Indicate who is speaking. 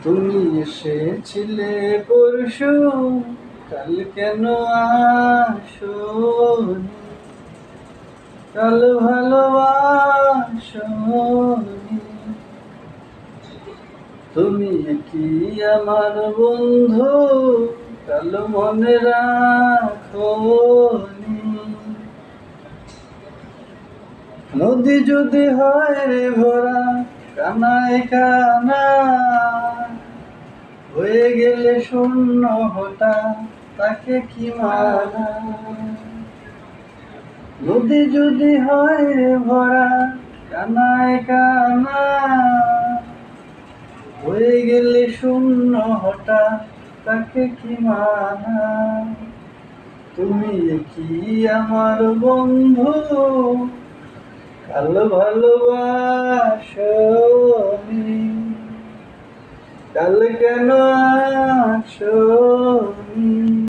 Speaker 1: তুমি এসেছিলে পরশু, কাল কেন আসোনি? কাল ভালোবাসোনি। তুমি কি আমার বন্ধু, কাল মনে রাখোনি? নদী যদি হয় রে ভরা, কানায় কানা হয়ে গেলে শূন্য হতা, তাকে কি মানা? নদী যদি হয় রে ভরা, কানায় কানা হয়ে গেলে শূন্য হতা, তাকে কি মানা? তুমি কি আমার বন্ধু, কাল ভালোবাসোনি? কাল কেন আসোনি?